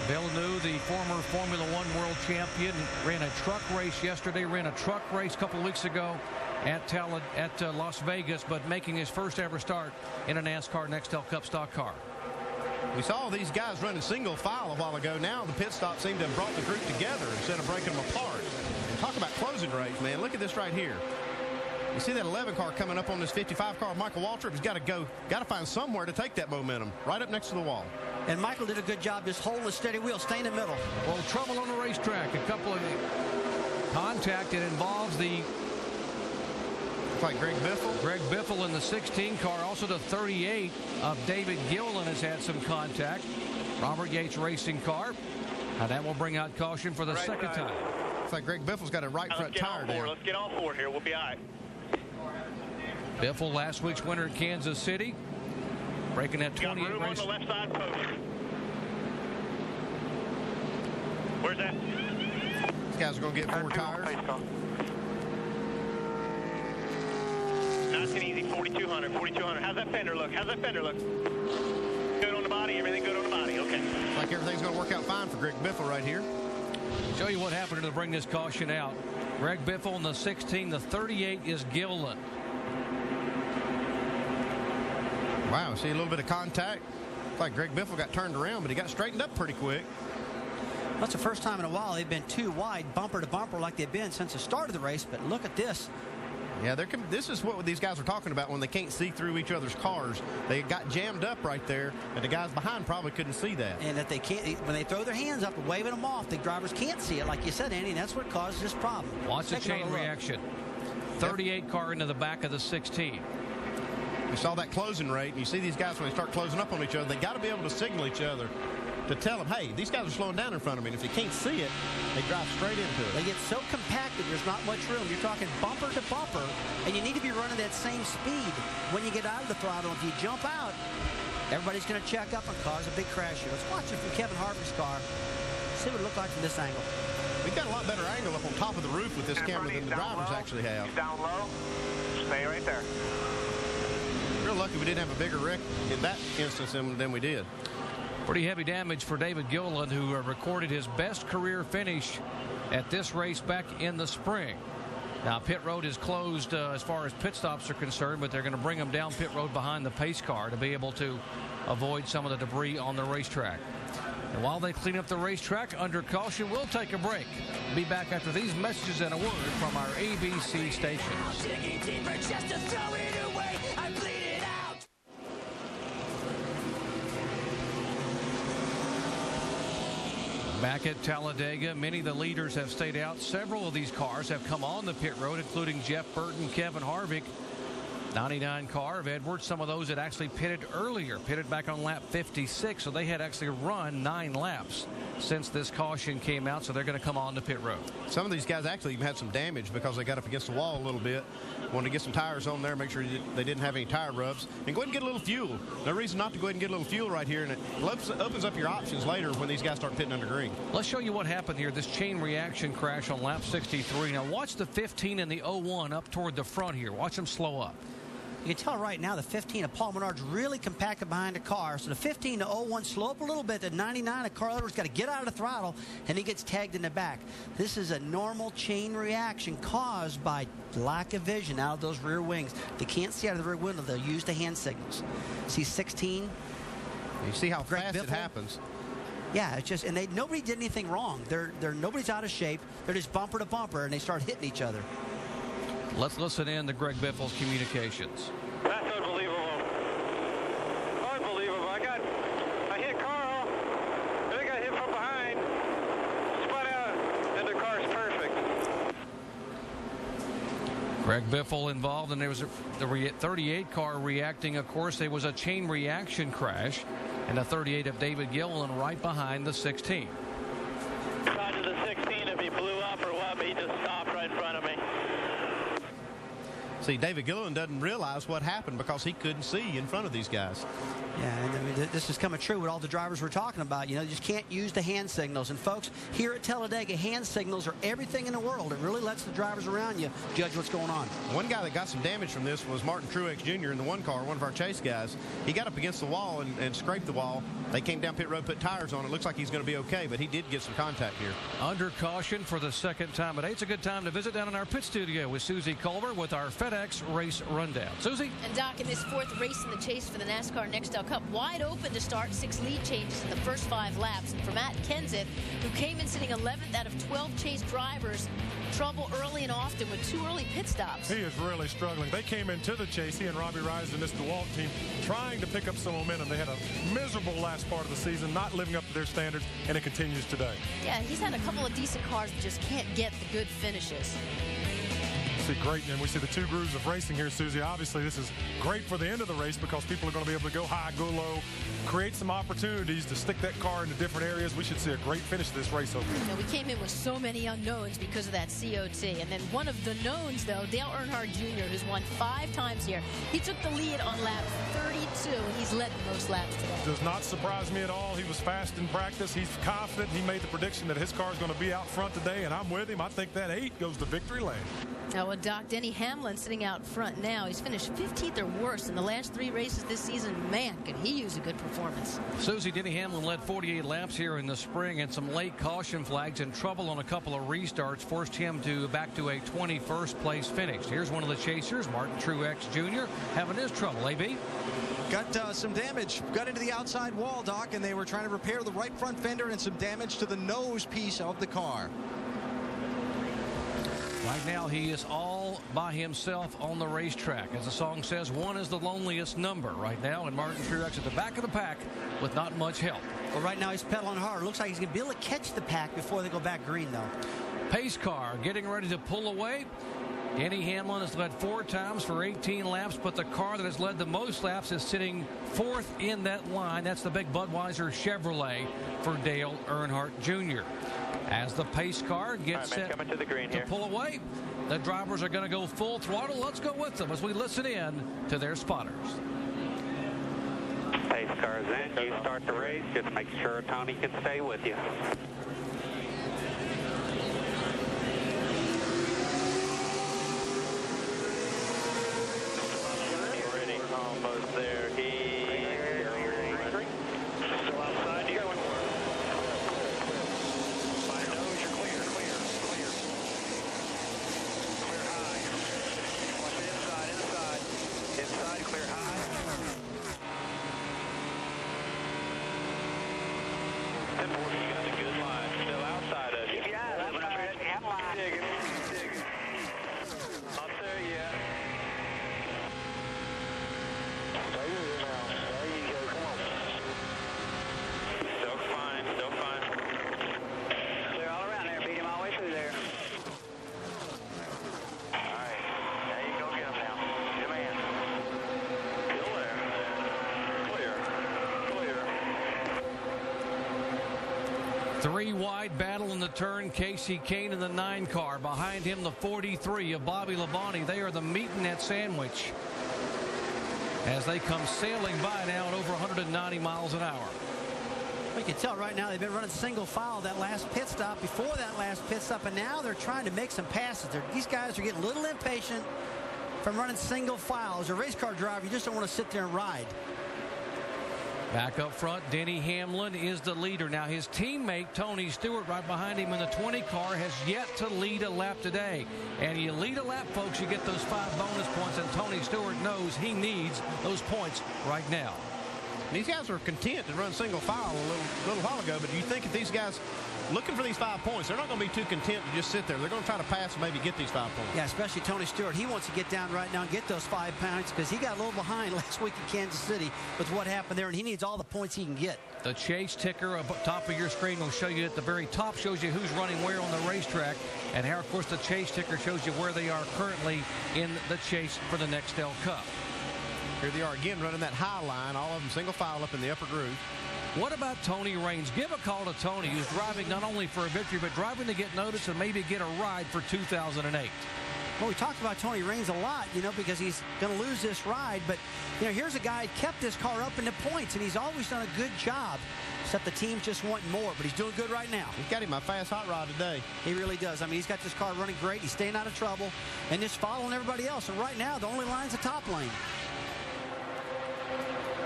Villeneuve, the former Formula One world champion, ran a truck race yesterday, ran a truck race a couple of weeks ago at Las Vegas, but making his first ever start in a NASCAR Nextel Cup stock car. We saw these guys running single file a while ago. Now the pit stop seemed to have brought the group together instead of breaking them apart. And talk about closing rates, man. Look at this right here. You see that 11 car coming up on this 55 car. Michael Waltrip has got to find somewhere to take that momentum right up next to the wall. And Michael did a good job just holding a steady wheel, staying in the middle. Well, trouble on the racetrack. A couple of contact. It involves the like Greg Biffle. Greg Biffle in the 16 car. Also the 38 of David Gilliland has had some contact. Robert Yates racing car. And that will bring out caution for the second time. Looks like Greg Biffle's got a right front tire down. Let's get all four here. We'll be all right. Biffle, last week's winner at Kansas City. Breaking that 28 room race. On the left side post. Where's that? These guys are going to get 4 tires. Nice and easy, 4,200, 4,200. How's that fender look? How's that fender look? Good on the body? Everything good on the body? Okay. Like everything's going to work out fine for Greg Biffle right here. Show you what happened to bring this caution out. Greg Biffle in the 16. The 38 is Gilliland. Wow, see a little bit of contact. Looks like Greg Biffle got turned around, but he got straightened up pretty quick. That's the first time in a while they've been too wide, bumper to bumper, like they've been since the start of the race. But look at this. Yeah, this is what these guys are talking about when they can't see through each other's cars. They got jammed up right there, and the guys behind probably couldn't see that. And if they can't, when they throw their hands up and waving them off, the drivers can't see it, like you said, Andy, and that's what causes this problem. Watch the chain reaction. 38 car into the back of the 16. You saw that closing rate, and you see these guys when they start closing up on each other, they got to be able to signal each other to tell them, hey, these guys are slowing down in front of me. And if they can't see it, they drive straight into it. They get so compacted, there's not much room. You're talking bumper to bumper, and you need to be running that same speed when you get out of the throttle. If you jump out, everybody's going to check up and cause a big crash here. Let's watch it from Kevin Harvick's car. See what it looked like from this angle. We've got a lot better angle up on top of the roof with this camera than the drivers actually have. He's down low. Stay right there. Real lucky we didn't have a bigger wreck in that instance than we did. Pretty heavy damage for David Gilliland, who recorded his best career finish at this race back in the spring. Now, pit road is closed as far as pit stops are concerned, but they're going to bring them down pit road behind the pace car to be able to avoid some of the debris on the racetrack. And while they clean up the racetrack under caution, we'll take a break. Be back after these messages and a word from our ABC stations. Back at Talladega, many of the leaders have stayed out. Several of these cars have come on the pit road, including Jeff Burton, Kevin Harvick. 99 car of Edwards, some of those that actually pitted earlier, pitted back on lap 56, so they had actually run 9 laps since this caution came out, so they're going to come on the pit road. Some of these guys actually even had some damage because they got up against the wall a little bit. Wanted to get some tires on there, make sure they didn't have any tire rubs, and go ahead and get a little fuel. No reason not to go ahead and get a little fuel right here, and it opens up your options later when these guys start pitting under green. Let's show you what happened here, this chain reaction crash on lap 63. Now watch the 15 and the 01 up toward the front here. Watch them slow up. You can tell right now the 15 of Paul Menard's really compacted behind the car. So the 15 to 01 slow up a little bit. The 99 of Carl Edwards got to get out of the throttle, and he gets tagged in the back. This is a normal chain reaction caused by lack of vision out of those rear wings. If they can't see out of the rear window, they'll use the hand signals. See 16? You see how fast it happens. Yeah, it's just, and nobody did anything wrong. Nobody's out of shape. They're just bumper to bumper, and they start hitting each other. Let's listen in to Greg Biffle's communications. That's unbelievable. Unbelievable. I hit Carl, and I got hit from behind, spun out, and the car's perfect. Greg Biffle involved, and there was the 38 car reacting. Of course, there was a chain reaction crash, and the 38 of David Gilliland right behind the 16. Side of the 16, if he blew up or what, he just stopped right in front of me. See, David Gilliland doesn't realize what happened because he couldn't see in front of these guys. Yeah, and I mean, this is coming true with all the drivers we're talking about. You know, you just can't use the hand signals. And folks, here at Talladega, hand signals are everything in the world. It really lets the drivers around you judge what's going on. One guy that got some damage from this was Martin Truex Jr. in the one car, one of our chase guys. He got up against the wall and scraped the wall. They came down pit road, put tires on it. Looks like he's going to be okay, but he did get some contact here. Under caution for the second time at 8. It's a good time to visit down in our pit studio with Susie Culver with our FedEx race rundown. Susie? And Doc, in this fourth race in the chase for the NASCAR Nextel Cup, wide open to start, 6 lead changes in the first 5 laps. And for Matt Kenseth, who came in sitting 11th out of 12 chase drivers, trouble early and often with 2 early pit stops. He is really struggling. They came into the chase, he and Robbie Rise and this DeWalt team, trying to pick up some momentum. They had a miserable last part of the season, not living up to their standards, and it continues today. Yeah, he's had a couple of decent cars that just can't get the good finishes. See, great, and we see the 2 grooves of racing here, Susie. Obviously, this is great for the end of the race because people are going to be able to go high, go low, create some opportunities to stick that car into different areas. We should see a great finish to this race over here. You know, we came in with so many unknowns because of that COT. And then one of the knowns, though, Dale Earnhardt Jr., who's won 5 times here. He took the lead on lap 32, and he's led the most laps today. Does not surprise me at all. He was fast in practice. He's confident. He made the prediction that his car is going to be out front today, and I'm with him. I think that 8 goes to victory lane. Now, with Doc, Denny Hamlin sitting out front now. He's finished 15th or worse in the last 3 races this season. Man, could he use a good performance. Susie, Denny Hamlin led 48 laps here in the spring, and some late caution flags and trouble on a couple of restarts forced him back to a 21st place finish. Here's one of the chasers, Martin Truex Jr., having his trouble. AB? Got some damage. Got into the outside wall, Doc, and they were trying to repair the right front fender and some damage to the nose piece of the car. Right now, he is all by himself on the racetrack. As the song says, 1 is the loneliest number right now, and Martin Truex at the back of the pack with not much help. Well, right now he's pedaling hard. Looks like he's going to be able to catch the pack before they go back green, though. Pace car getting ready to pull away. Denny Hamlin has led 4 times for 18 laps, but the car that has led the most laps is sitting 4th in that line. That's the big Budweiser Chevrolet for Dale Earnhardt Jr. As the pace car gets set to pull away, the drivers are going to go full throttle. Let's go with them as we listen in to their spotters. Pace car's in. You start the race. Just make sure Tony can stay with you. Ready. Almost there. Still outside here. By nose, you're clear. Clear high. Watch the inside. Inside, clear high. You got a good line. Still outside of you. Yeah, that's right. I'm line. Digging. Not there yet. There you go. Come on. Still fine. Clear all around there. Beat him all the way through there. All right. There you go. Get him now. Get him in. Still there. Clear. 3 wide battle in the turn. Casey Kane in the 9 car. Behind him, the 43 of Bobby Labonte. They are the meat in that sandwich as they come sailing by now at over 190 miles an hour. You can tell right now they've been running single file that last pit stop, before that last pit stop, and now they're trying to make some passes. These guys are getting a little impatient from running single file. As a race car driver, you just don't want to sit there and ride. Back up front, Denny Hamlin is the leader. Now, his teammate, Tony Stewart, right behind him in the 20 car, has yet to lead a lap today. And you lead a lap, folks, you get those 5 bonus points, and Tony Stewart knows he needs those points right now. These guys were content to run single file a little while ago, but do you think if these guys looking for these 5 points, they're not going to be too content to just sit there. They're going to try to pass and maybe get these 5 points. Yeah, especially Tony Stewart. He wants to get down right now and get those 5 points because he got a little behind last week in Kansas City with what happened there, and he needs all the points he can get. The chase ticker up top of your screen will show you at the very top, shows you who's running where on the racetrack, and how, of course, the chase ticker shows you where they are currently in the chase for the Nextel Cup. Here they are again running that high line, all of them single file up in the upper groove. What about Tony Raines? Give a call to Tony, who's driving not only for a victory, but driving to get noticed and maybe get a ride for 2008. Well, we talked about Tony Raines a lot, you know, because he's going to lose this ride. But, you know, here's a guy who kept this car up into points, and he's always done a good job. Except the team's just wanting more, but he's doing good right now. He's got him a fast hot rod today. He really does. I mean, he's got this car running great. He's staying out of trouble and just following everybody else. And right now, the only line's the top lane.